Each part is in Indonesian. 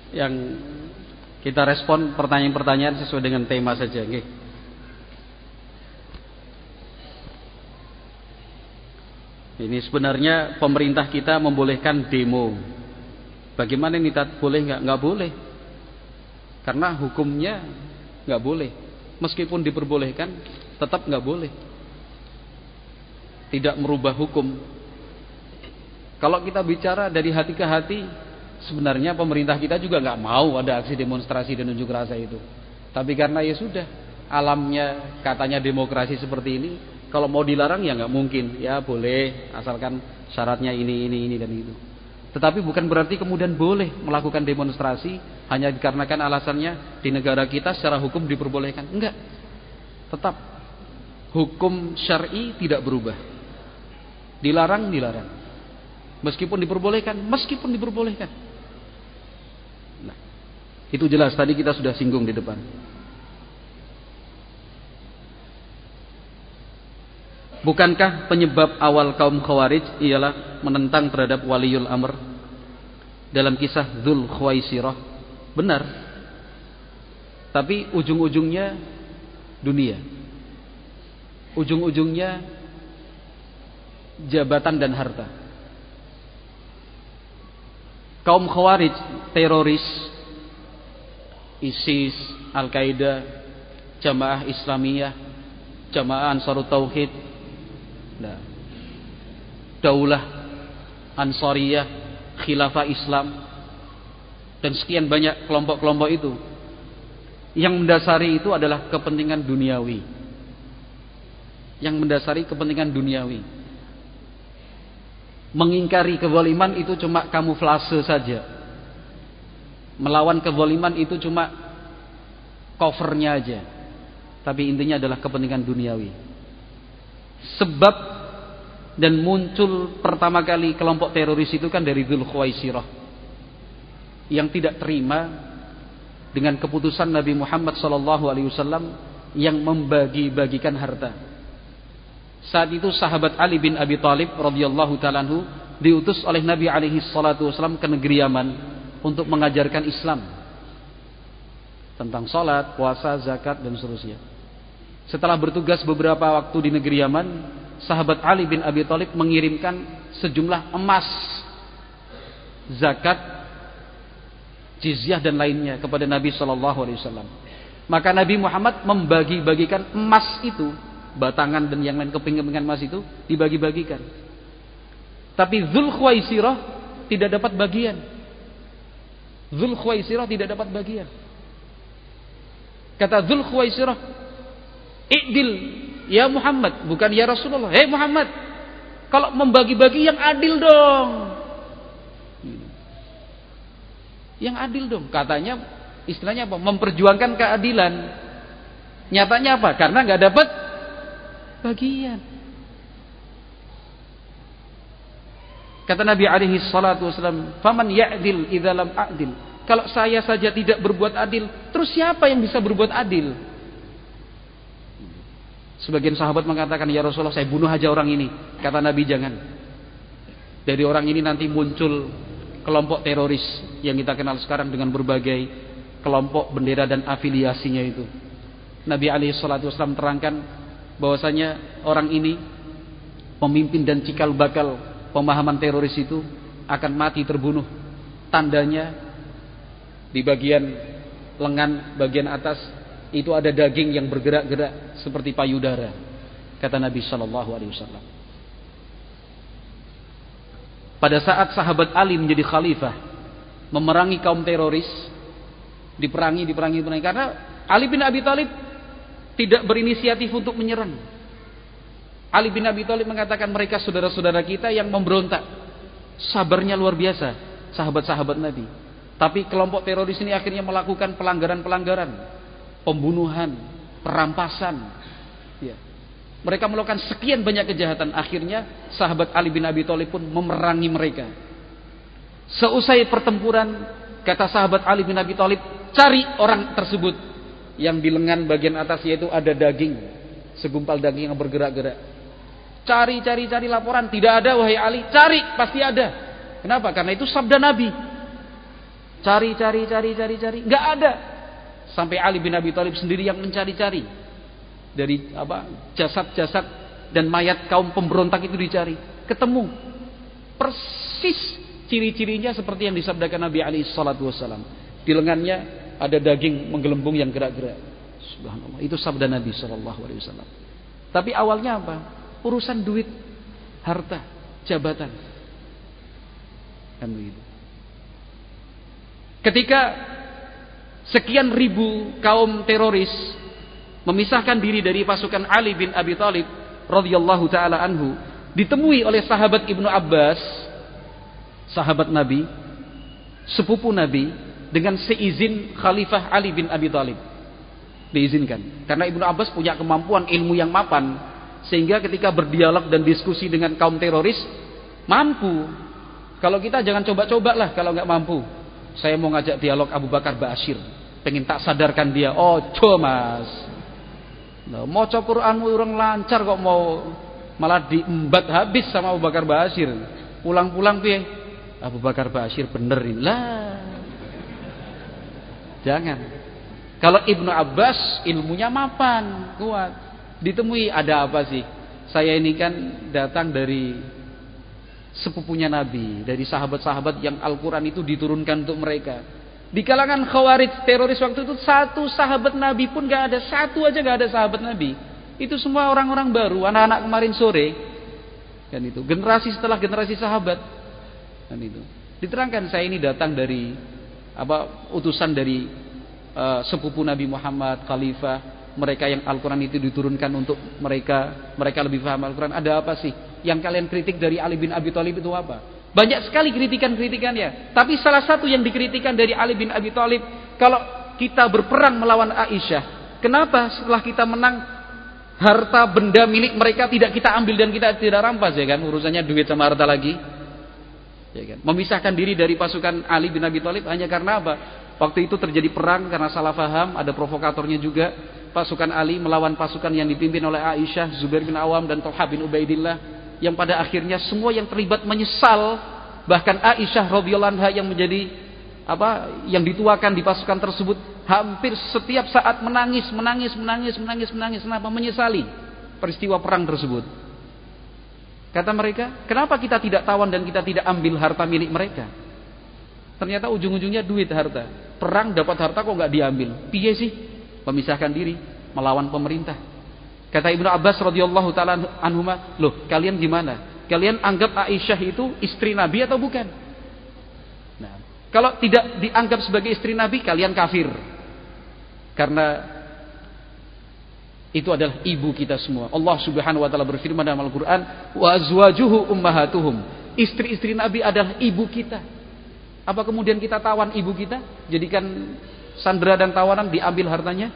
Yang kita respon pertanyaan-pertanyaan sesuai dengan tema saja, nggih. Ini sebenarnya pemerintah kita membolehkan demo. Bagaimana ini boleh nggak? Nggak boleh. Karena hukumnya nggak boleh. Meskipun diperbolehkan, tetap nggak boleh. Tidak merubah hukum. Kalau kita bicara dari hati ke hati, sebenarnya pemerintah kita juga nggak mau ada aksi demonstrasi dan unjuk rasa itu. Tapi karena ya sudah, alamnya katanya demokrasi seperti ini. Kalau mau dilarang ya nggak mungkin, ya boleh asalkan syaratnya ini dan itu. Tetapi bukan berarti kemudian boleh melakukan demonstrasi hanya dikarenakan alasannya di negara kita secara hukum diperbolehkan. Enggak, tetap hukum syar'i tidak berubah. Dilarang, meskipun diperbolehkan. Nah, itu jelas tadi kita sudah singgung di depan. Bukankah penyebab awal kaum Khawarij ialah menentang terhadap waliul amr dalam kisah Dzul Khuwaisirah? Benar. Tapi ujung-ujungnya dunia. Ujung-ujungnya jabatan dan harta. Kaum Khawarij, teroris, ISIS, Al-Qaeda, Jamaah Islamiyah, Jamaah Ansarut Tauhid, Daulah Ansariyah, Khilafah Islam, dan sekian banyak kelompok-kelompok itu, yang mendasari itu adalah kepentingan duniawi. Mengingkari kezaliman itu cuma kamuflase saja. Melawan kezaliman itu cuma covernya aja. Tapi intinya adalah kepentingan duniawi. Sebab dan muncul pertama kali kelompok teroris itu kan dari Dzul Khuwaisirah, yang tidak terima dengan keputusan Nabi Muhammad SAW yang membagi-bagikan harta. Saat itu sahabat Ali bin Abi Thalib radhiyallahu ta'ala anhu diutus oleh Nabi SAW ke negeri Yaman untuk mengajarkan Islam tentang salat, puasa, zakat dan seterusnya. Setelah bertugas beberapa waktu di negeri Yaman, sahabat Ali bin Abi Thalib mengirimkan sejumlah emas, zakat, jizyah dan lainnya kepada Nabi SAW. Maka Nabi Muhammad membagi-bagikan emas itu, batangan dan yang lain, keping-kepingan emas itu dibagi-bagikan. Tapi Dzul Khuwaisirah tidak dapat bagian. Kata Dzul Khuwaisirah, "I'dil ya Muhammad," bukan ya Rasulullah. "Hei Muhammad, kalau membagi-bagi yang adil dong." Yang adil dong. Katanya istilahnya apa? Memperjuangkan keadilan. Nyatanya apa? Karena nggak dapat bagian. Kata Nabi alaihi salatu wasallam, "Faman ya'dil idza lam a'dil." Kalau saya saja tidak berbuat adil, terus siapa yang bisa berbuat adil? Sebagian sahabat mengatakan, "Ya Rasulullah, saya bunuh aja orang ini." Kata Nabi, "Jangan. Dari orang ini nanti muncul kelompok teroris yang kita kenal sekarang dengan berbagai kelompok, bendera dan afiliasinya itu." Nabi alaihi salatu wasallam terangkan bahwasanya orang ini, pemimpin dan cikal bakal pemahaman teroris itu, akan mati terbunuh. Tandanya di bagian lengan bagian atas itu ada daging yang bergerak-gerak seperti payudara, kata Nabi SAW. Pada saat sahabat Ali menjadi khalifah, memerangi kaum teroris, diperangi karena Ali bin Abi Thalib tidak berinisiatif untuk menyerang. Ali bin Abi Thalib mengatakan, mereka saudara-saudara kita yang memberontak. Sabarnya luar biasa sahabat-sahabat Nabi. Tapi kelompok teroris ini akhirnya melakukan pelanggaran-pelanggaran, pembunuhan, perampasan. Ya. Mereka melakukan sekian banyak kejahatan. Akhirnya sahabat Ali bin Abi Thalib pun memerangi mereka. Seusai pertempuran, kata sahabat Ali bin Abi Thalib, cari orang tersebut yang di lengan bagian atasnya itu ada daging, segumpal daging yang bergerak-gerak. Cari laporan, tidak ada wahai Ali. Cari, pasti ada. Kenapa? Karena itu sabda Nabi. Cari, nggak ada. Sampai Ali bin Abi Thalib sendiri yang mencari-cari dari jasad-jasad dan mayat kaum pemberontak itu dicari, ketemu persis ciri-cirinya seperti yang disabdakan Nabi alaihi salatu wasallam. Di lengannya ada daging menggelembung yang gerak-gerak. Subhanallah, itu sabda Nabi sallallahu alaihi wasallam. Tapi awalnya apa? Urusan duit, harta, jabatan. Kan begitu. Ketika sekian ribu kaum teroris memisahkan diri dari pasukan Ali bin Abi Thalib radhiyallahu taala anhu, ditemui oleh sahabat Ibnu Abbas, sahabat Nabi, sepupu Nabi, dengan seizin Khalifah Ali bin Abi Thalib. Diizinkan. Karena Ibnu Abbas punya kemampuan ilmu yang mapan, sehingga ketika berdialog dan diskusi dengan kaum teroris mampu. Kalau kita jangan coba-coba lah kalau nggak mampu. Saya mau ngajak dialog Abu Bakar Ba'asyir, pengen tak sadarkan dia. Ojo mas, nah, mau cok Quran orang lancar kok mau malah diembat habis sama Abu Bakar Ba'asyir. Pulang-pulang piye? Abu Bakar Ba'asyir benerin lah. Jangan. Kalau Ibnu Abbas ilmunya mapan, kuat. Ditemui, ada apa sih? Saya ini kan datang dari sepupunya Nabi, dari sahabat-sahabat yang Al-Quran itu diturunkan untuk mereka. Di kalangan Khawarij teroris waktu itu, satu sahabat Nabi pun gak ada, satu aja gak ada sahabat Nabi. Itu semua orang-orang baru, anak-anak kemarin sore. Kan itu, generasi setelah generasi sahabat. Kan itu. Diterangkan, saya ini datang dari utusan dari sepupu Nabi Muhammad, khalifah, mereka yang Al-Quran itu diturunkan untuk mereka lebih paham Al-Quran. Ada apa sih yang kalian kritik dari Ali bin Abi Thalib itu apa? Banyak sekali kritikan-kritikannya. Tapi salah satu yang dikritikan dari Ali bin Abi Thalib, kalau kita berperang melawan Aisyah, kenapa setelah kita menang harta benda milik mereka tidak kita ambil dan kita tidak rampas, ya kan? Urusannya duit sama harta lagi, ya kan? Memisahkan diri dari pasukan Ali bin Abi Thalib hanya karena apa? Waktu itu terjadi perang karena salah faham, ada provokatornya juga. Pasukan Ali melawan pasukan yang dipimpin oleh Aisyah, Zubair bin Awam dan Thalhah bin Ubaidillah, yang pada akhirnya semua yang terlibat menyesal. Bahkan Aisyah radhiyallahu anha yang menjadi yang dituakan di pasukan tersebut, hampir setiap saat menangis. Kenapa? Menyesali peristiwa perang tersebut. Kata mereka, kenapa kita tidak tawan dan kita tidak ambil harta milik mereka? Ternyata ujung-ujungnya duit, harta. Perang dapat harta kok nggak diambil? Piye sih? Memisahkan diri, melawan pemerintah. Kata Ibnu Abbas radhiyallahu taala anhuma, loh kalian gimana? Kalian anggap Aisyah itu istri Nabi atau bukan? Nah, kalau tidak dianggap sebagai istri Nabi, kalian kafir. Karena itu adalah ibu kita semua. Allah Subhanahu wa taala berfirman dalam Al-Qur'an, wa azwajuhu ummahatuhum. Istri-istri Nabi adalah ibu kita. Apa kemudian kita tawan ibu kita? Jadikan sandera dan tawanan, diambil hartanya?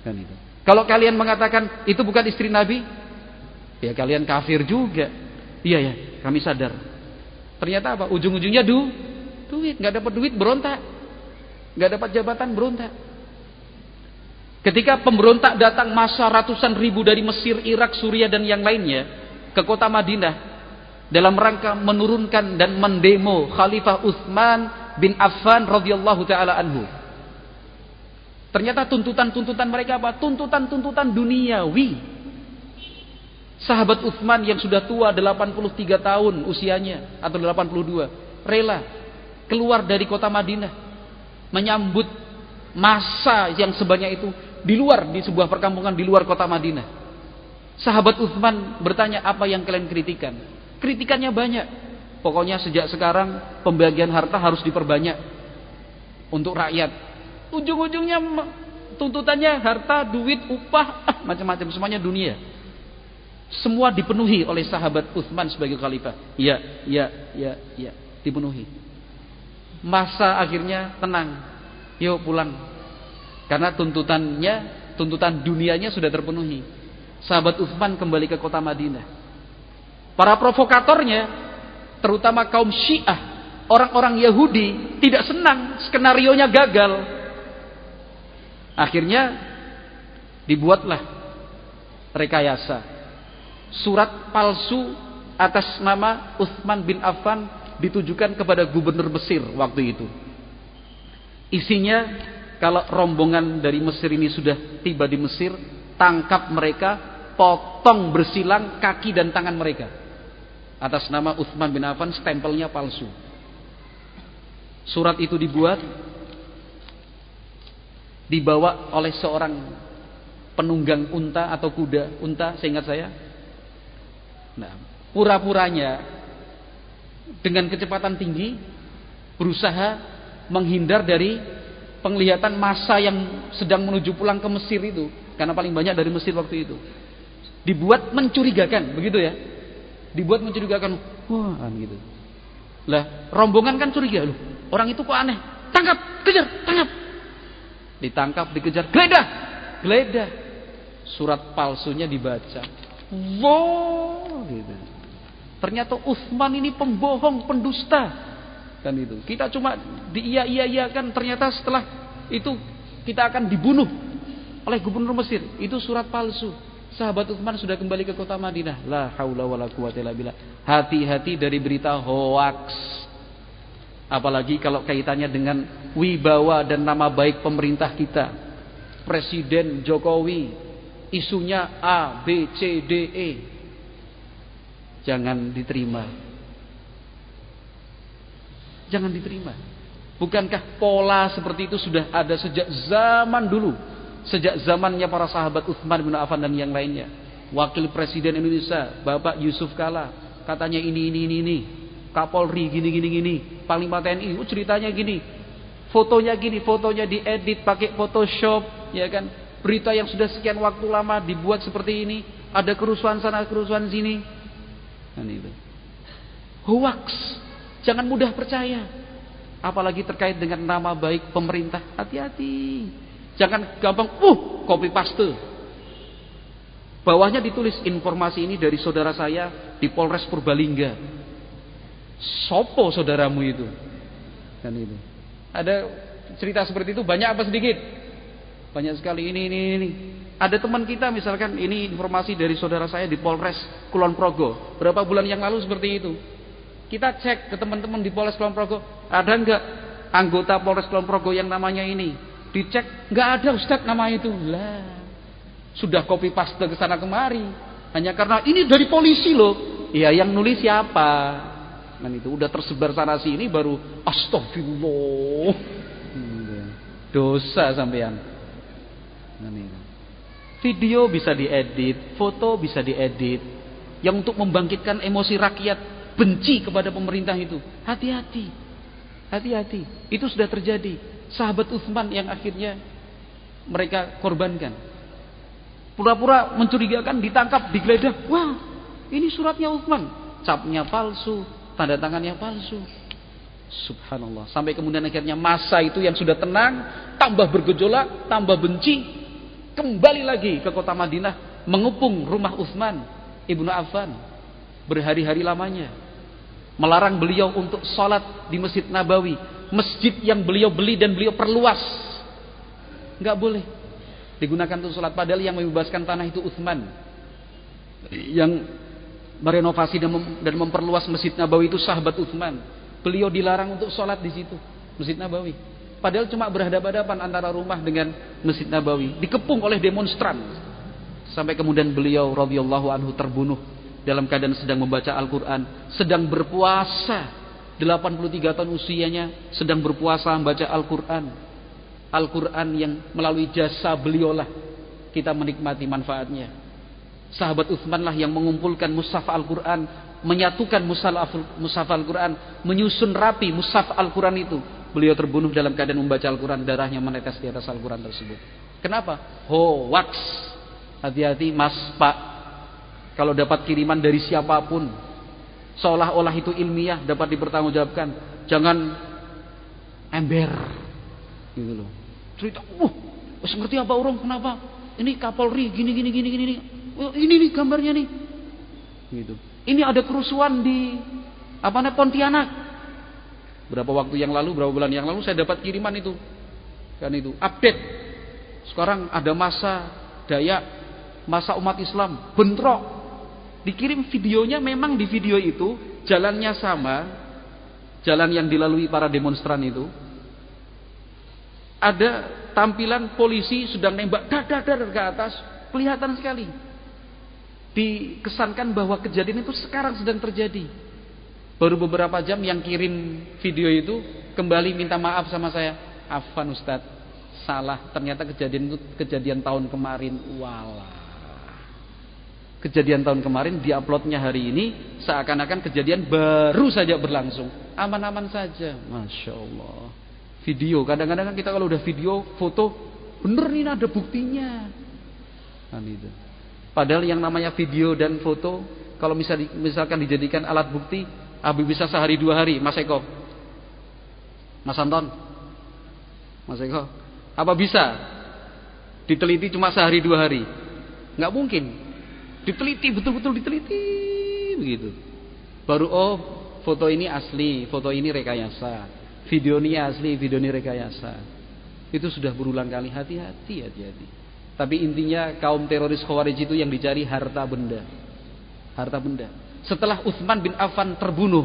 Kan itu. Kalau kalian mengatakan itu bukan istri Nabi, ya kalian kafir juga. Iya ya, kami sadar. Ternyata apa? Ujung-ujungnya duit. Nggak dapat duit, berontak. Nggak dapat jabatan, berontak. Ketika pemberontak datang masa ratusan ribu dari Mesir, Irak, Suriah dan yang lainnya ke kota Madinah dalam rangka menurunkan dan mendemo Khalifah Utsman bin Affan radhiyallahu taala anhu. Ternyata tuntutan mereka apa? Tuntutan duniawi. Sahabat Utsman yang sudah tua 83 tahun usianya atau 82 rela keluar dari kota Madinah menyambut massa yang sebanyak itu di sebuah perkampungan di luar kota Madinah. Sahabat Utsman bertanya, apa yang kalian kritikan? Kritikannya banyak. Pokoknya sejak sekarang pembagian harta harus diperbanyak untuk rakyat. Ujung-ujungnya tuntutannya harta, duit, upah, macam-macam, semuanya dunia. Semua dipenuhi oleh sahabat Utsman sebagai khalifah. Ya, dipenuhi. Masa akhirnya tenang. Yuk pulang. Karena tuntutan dunianya sudah terpenuhi. Sahabat Utsman kembali ke kota Madinah. Para provokatornya, terutama kaum Syiah, orang-orang Yahudi, tidak senang skenarionya gagal. Akhirnya dibuatlah rekayasa. Surat palsu atas nama Utsman bin Affan ditujukan kepada gubernur Mesir waktu itu. Isinya, kalau rombongan dari Mesir ini sudah tiba di Mesir, tangkap mereka, potong bersilang kaki dan tangan mereka. Atas nama Utsman bin Affan, stempelnya palsu. Surat itu dibuat, dibawa oleh seorang penunggang unta atau kuda unta, seingat saya. Nah, pura-puranya dengan kecepatan tinggi berusaha menghindar dari penglihatan massa yang sedang menuju pulang ke Mesir itu, karena paling banyak dari Mesir waktu itu. Dibuat mencurigakan, begitu ya? Dibuat mencurigakan, wah gitu. Lah, rombongan kan curiga, loh, orang itu kok aneh. Tangkap, kejar, tangkap. Ditangkap, dikejar, geledah. Surat palsunya dibaca. Wow, gitu. Ternyata Utsman ini pembohong, pendusta. Kan itu. Kita cuma diiya-iyakan, ternyata setelah itu kita akan dibunuh oleh gubernur Mesir. Itu surat palsu. Sahabat Utsman sudah kembali ke kota Madinah. La haula wala quwata illa billah. Hati-hati dari berita hoaks. Apalagi kalau kaitannya dengan wibawa dan nama baik pemerintah kita. Presiden Jokowi, isunya A, B, C, D, E. Jangan diterima. Jangan diterima. Bukankah pola seperti itu sudah ada sejak zaman dulu? Sejak zamannya para sahabat Utsman bin Affan dan yang lainnya. Wakil Presiden Indonesia Bapak Yusuf Kala, katanya ini. Kapolri gini. Panglima TNI ceritanya gini. Fotonya gini, fotonya diedit pakai Photoshop, ya kan? Berita yang sudah sekian waktu lama dibuat seperti ini, ada kerusuhan sana, kerusuhan sini. Kan itu. Hoax. Jangan mudah percaya. Apalagi terkait dengan nama baik pemerintah. Hati-hati. Jangan gampang copy paste. Bawahnya ditulis, informasi ini dari saudara saya di Polres Purbalingga. Sopo saudaramu itu? Kan itu. Ada cerita seperti itu banyak apa sedikit? Banyak sekali. Ini. Ada teman kita misalkan, ini informasi dari saudara saya di Polres Kulon Progo. Berapa bulan yang lalu seperti itu. Kita cek ke teman-teman di Polres Kulon Progo, ada enggak anggota Polres Kulon Progo yang namanya ini? Dicek, enggak ada Ustaz nama itu. Lah, sudah copy paste ke sana kemari. Hanya karena ini dari polisi loh. Iya, yang nulis siapa? Kan itu udah tersebar sana sini baru astagfirullah. Dosa sampean. Video bisa diedit, foto bisa diedit. Yang untuk membangkitkan emosi rakyat benci kepada pemerintah itu. Hati-hati. Itu sudah terjadi. Sahabat Utsman yang akhirnya mereka korbankan. Pura-pura mencurigakan, ditangkap, digeledah. Wah, ini suratnya Utsman. Capnya palsu, tanda tangannya palsu. Subhanallah. Sampai kemudian akhirnya masa itu yang sudah tenang, tambah bergejolak, tambah benci, kembali lagi ke kota Madinah, mengepung rumah Utsman ibnu Affan berhari-hari lamanya. Melarang beliau untuk sholat di Masjid Nabawi, masjid yang beliau beli dan beliau perluas. Enggak boleh digunakan untuk sholat. Padahal yang membebaskan tanah itu Utsman. Yang merenovasi dan memperluas Masjid Nabawi itu sahabat Utsman. Beliau dilarang untuk sholat di situ, Masjid Nabawi. Padahal cuma berhadapan-hadapan antara rumah dengan Masjid Nabawi. Dikepung oleh demonstran. Sampai kemudian beliau radhiyallahu anhu terbunuh dalam keadaan sedang membaca Al-Quran, sedang berpuasa. 83 tahun usianya sedang berpuasa membaca Al-Quran. Al-Quran yang melalui jasa beliaulah kita menikmati manfaatnya. Sahabat Utsman lah yang mengumpulkan mushaf Al-Quran, menyatukan mushaf Al-Quran, menyusun rapi mushaf Al-Quran itu. Beliau terbunuh dalam keadaan membaca Al-Quran, darahnya menetes di atas Al-Quran tersebut. Kenapa? Hoax. Hati-hati mas, pak. Kalau dapat kiriman dari siapapun, seolah-olah itu ilmiah, dapat dipertanggungjawabkan. Jangan ember, gitu loh. Cerita, ngerti apa urung? Kenapa? Ini Kapolri, gini. Ini nih gambarnya nih. Gitu. Ini ada kerusuhan di Pontianak. Berapa waktu yang lalu, berapa bulan yang lalu saya dapat kiriman itu. Kan itu, update. Sekarang ada masa Dayak, masa umat Islam, bentrok. Dikirim videonya, memang di video itu jalannya sama, jalan yang dilalui para demonstran itu. Ada tampilan polisi sedang nembak dar ke atas, kelihatan sekali. Dikesankan bahwa kejadian itu sekarang sedang terjadi. Baru beberapa jam yang kirim video itu kembali minta maaf sama saya. Afwan Ustaz, salah, ternyata kejadian itu kejadian tahun kemarin. Walah. Kejadian tahun kemarin diuploadnya hari ini, seakan-akan kejadian baru saja berlangsung. Aman-aman saja, Masya Allah. Video, kadang-kadang kita kalau udah video, foto, bener nih ada buktinya. Kan itu. Padahal yang namanya video dan foto, kalau misalkan dijadikan alat bukti, bisa sehari 2 hari. Mas Eko, Mas Anton, Mas Eko, apa bisa diteliti cuma sehari 2 hari? Nggak mungkin. Diteliti, betul-betul diteliti begitu. Baru foto ini asli, foto ini rekayasa. Video ini asli, video ini rekayasa. Itu sudah berulang kali. Hati-hati. Tapi intinya kaum teroris Khawarij itu yang dicari harta benda. Harta benda. Setelah Utsman bin Affan terbunuh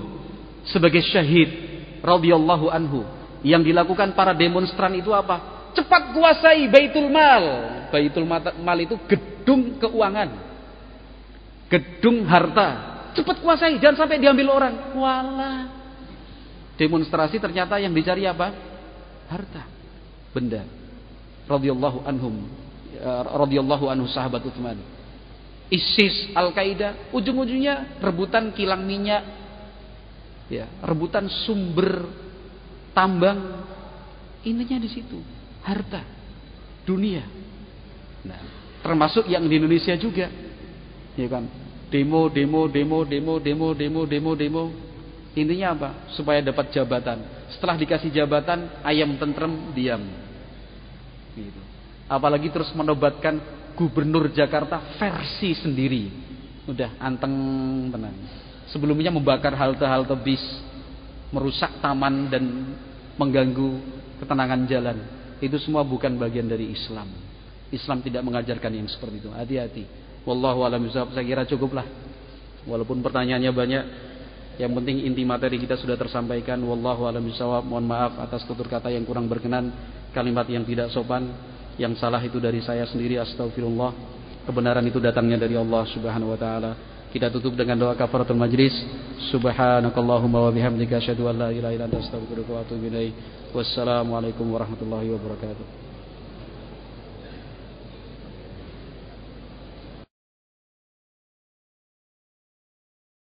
sebagai syahid radhiyallahu anhu, yang dilakukan para demonstran itu apa? Cepat kuasai Baitul Mal. Baitul Mal itu gedung keuangan, gedung harta. Cepat kuasai, jangan sampai diambil orang. Walah. Demonstrasi ternyata yang dicari apa? Harta, benda. Radhiyallahu anhu sahabat Utsman. ISIS, Al-Qaeda, ujung-ujungnya rebutan kilang minyak, ya, rebutan sumber tambang. Intinya di situ, harta dunia. Nah, termasuk yang di Indonesia juga, ya kan? Demo. Intinya apa? Supaya dapat jabatan. Setelah dikasih jabatan, ayam tentrem, diam. Gitu. Apalagi terus menobatkan gubernur Jakarta versi sendiri. Udah anteng tenang. Sebelumnya membakar halte-halte bis, merusak taman dan mengganggu ketenangan jalan. Itu semua bukan bagian dari Islam. Islam tidak mengajarkan yang seperti itu. Hati-hati. Wallahu a'lam bishawab. Saya kira cukuplah. Walaupun pertanyaannya banyak, yang penting inti materi kita sudah tersampaikan. Wallahu a'lam bishawab. Mohon maaf atas tutur kata yang kurang berkenan, kalimat yang tidak sopan. Yang salah itu dari saya sendiri, astagfirullah. Kebenaran itu datangnya dari Allah Subhanahu wa taala. Kita tutup dengan doa kafaratul majlis. Subhanakallahumma wa bihamdika asyhadu an la ilaha illa anta astaghfiruka wa atubu ilaik. Wassalamualaikum warahmatullahi wabarakatuh.